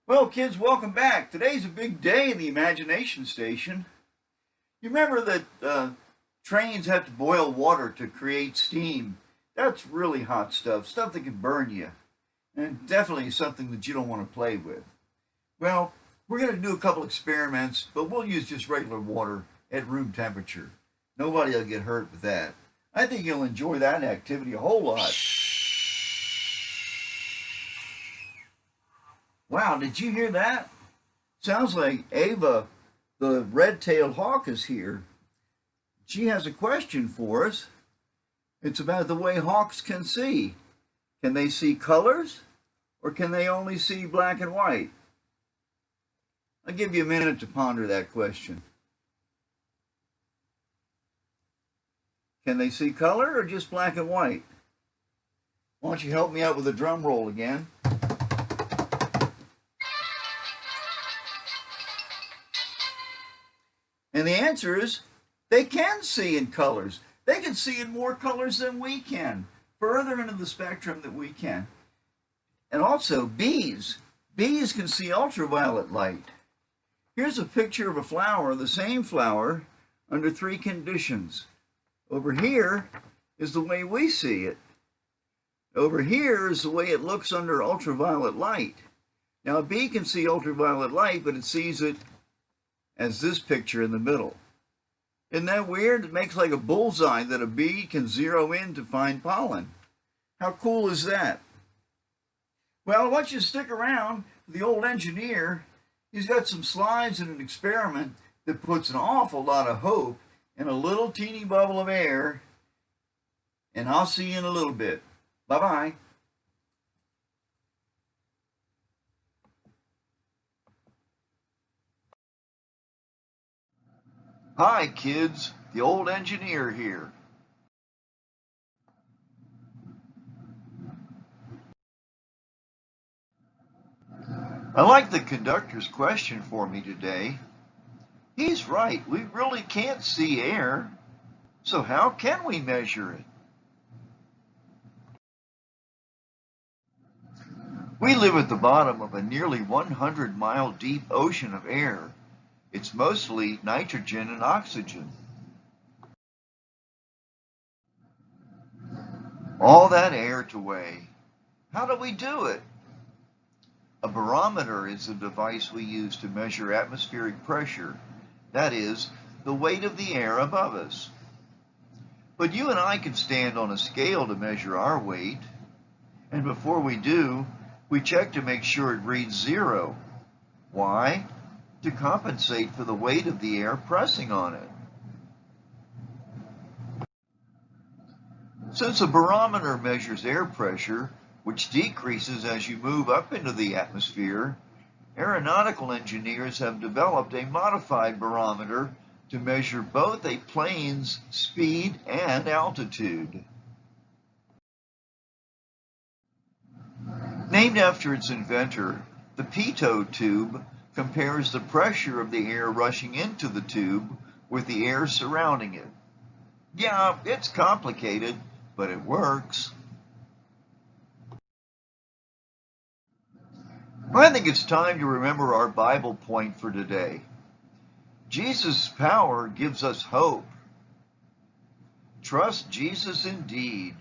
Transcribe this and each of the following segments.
Well, kids, welcome back. Today's a big day in the Imagination Station. You remember that trains have to boil water to create steam. That's really hot stuff, stuff that can burn you, and definitely something that you don't want to play with. Well, we're going to do a couple experiments, but we'll use just regular water at room temperature. Nobody will get hurt with that. I think you'll enjoy that activity a whole lot. Wow, did you hear that? Sounds like Ava, the red-tailed hawk, is here. She has a question for us. It's about the way hawks can see. Can they see colors, or can they only see black and white? I'll give you a minute to ponder that question. Can they see color or just black and white? Why don't you help me out with a drum roll again? And the answer is they can see in colors. They can see in more colors than we can, further into the spectrum than we can. And also bees. Bees can see ultraviolet light. Here's a picture of a flower, the same flower, under three conditions. Over here is the way we see it. Over here is the way it looks under ultraviolet light. Now a bee can see ultraviolet light, but it sees it as this picture in the middle. Isn't that weird? It makes like a bullseye that a bee can zero in to find pollen. How cool is that? Well, I want you to stick around for the old engineer. He's got some slides and an experiment that puts an awful lot of hope in a little teeny bubble of air. And I'll see you in a little bit. Bye-bye. Hi, kids. The old engineer here. I like the conductor's question for me today. He's right. We really can't see air. So how can we measure it? We live at the bottom of a nearly 100-mile deep ocean of air. It's mostly nitrogen and oxygen. All that air to weigh. How do we do it? A barometer is the device we use to measure atmospheric pressure, that is, the weight of the air above us. But you and I can stand on a scale to measure our weight, and before we do, we check to make sure it reads 0. Why? To compensate for the weight of the air pressing on it. Since a barometer measures air pressure, which decreases as you move up into the atmosphere, aeronautical engineers have developed a modified barometer to measure both a plane's speed and altitude. Named after its inventor, the pitot tube compares the pressure of the air rushing into the tube with the air surrounding it. Yeah, it's complicated, but it works. I think it's time to remember our Bible point for today. Jesus' power gives us hope. Trust Jesus indeed.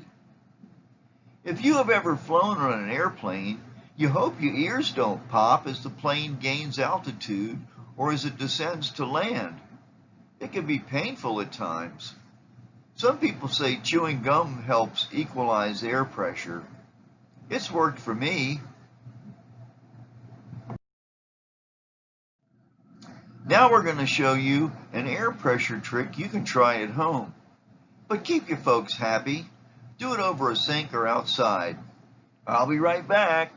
If you have ever flown on an airplane, you hope your ears don't pop as the plane gains altitude or as it descends to land. It can be painful at times. Some people say chewing gum helps equalize air pressure. It's worked for me. Now we're going to show you an air pressure trick you can try at home. But keep your folks happy. Do it over a sink or outside. I'll be right back.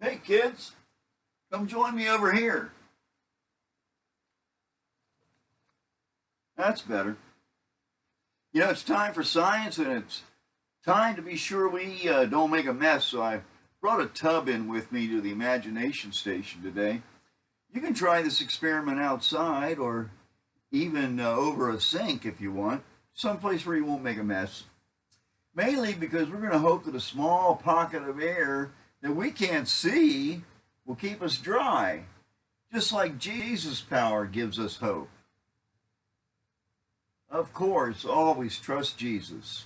Hey kids, come join me over here. That's better. You know, it's time for science, and it's time to be sure we don't make a mess, so I brought a tub in with me to the Imagination Station today. You can try this experiment outside or even over a sink if you want. someplace where you won't make a mess. Mainly because we're going to hope that a small pocket of air that we can't see will keep us dry, just like Jesus' power gives us hope. Of course, always trust Jesus.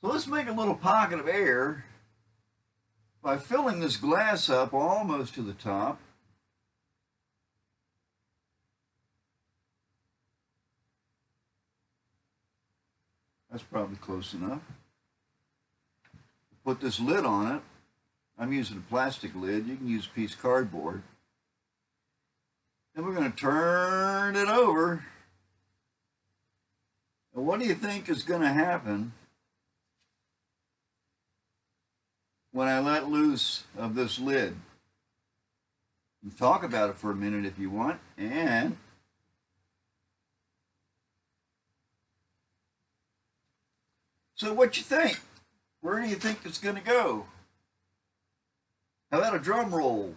So let's make a little pocket of air by filling this glass up almost to the top. That's probably close enough. Put this lid on it. I'm using a plastic lid. You can use a piece of cardboard. Then we're going to turn it over. And what do you think is going to happen when I let loose of this lid? You can talk about it for a minute if you want. And so what you think? Where do you think it's going to go? How about a drum roll?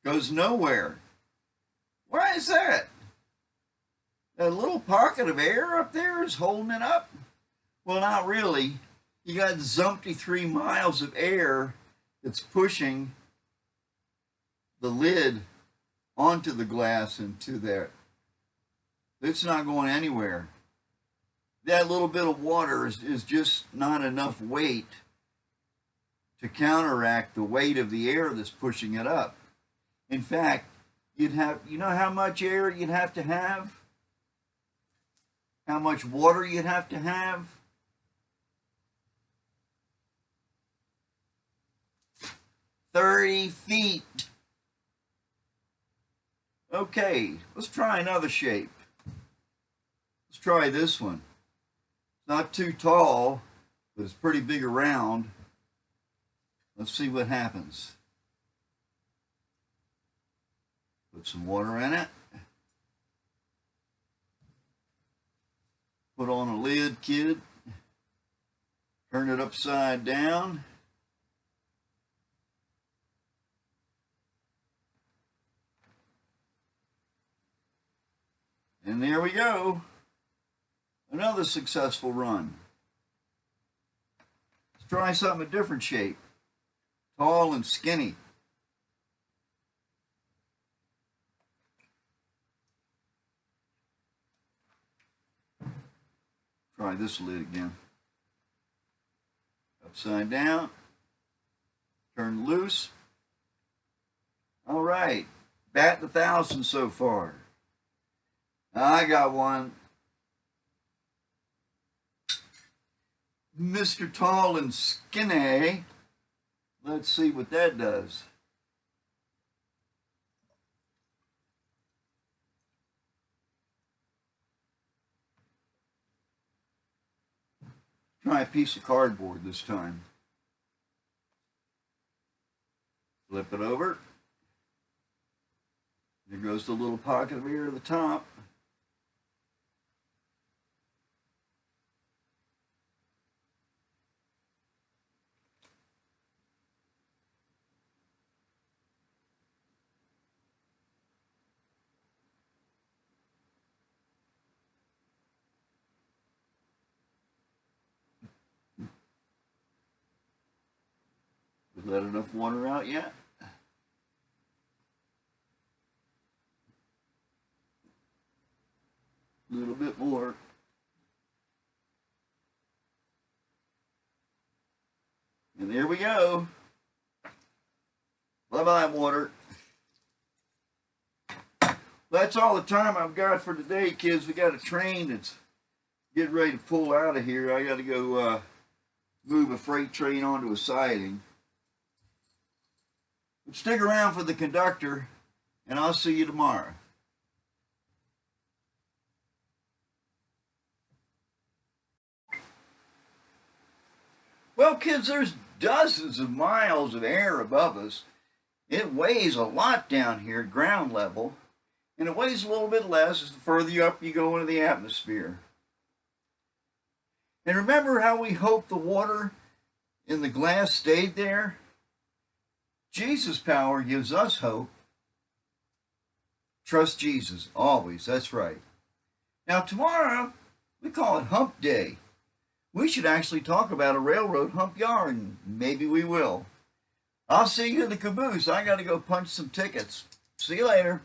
Goes nowhere. Why is that? That little pocket of air up there is holding it up? Well, not really. You got zumpty 3 miles of air that's pushing the lid onto the glass and to there. It's not going anywhere. That little bit of water is just not enough weight to counteract the weight of the air that's pushing it up. In fact, you know how much air you'd have to have? How much water you'd have to have? 30 feet. Okay, let's try another shape. Let's try this one. It's not too tall, but it's pretty big around. Let's see what happens. Put some water in it. Put on a lid, kid. Turn it upside down. And there we go. Another successful run. Let's try something a different shape. Tall and skinny. Try this lid again. Upside down. Turn loose. All right. Bat 1,000 so far. I got one. Mr. Tall and Skinny. Let's see what that does. Try a piece of cardboard this time. Flip it over. There goes the little pocket of air at the top. Let enough water out yet? A little bit more. And there we go. Bye-bye, water. That's all the time I've got for today, kids. We got a train that's getting ready to pull out of here. I got to go move a freight train onto a siding. But stick around for the conductor, and I'll see you tomorrow. Well, kids, there's dozens of miles of air above us. It weighs a lot down here at ground level, and it weighs a little bit less as the further up you go into the atmosphere. And remember how we hoped the water in the glass stayed there? Jesus' power gives us hope Trust Jesus, always, that's right. Now tomorrow, we call it Hump Day. We should actually talk about a railroad hump yard, and maybe we will. I'll see you in the caboose. I gotta go punch some tickets. See you later.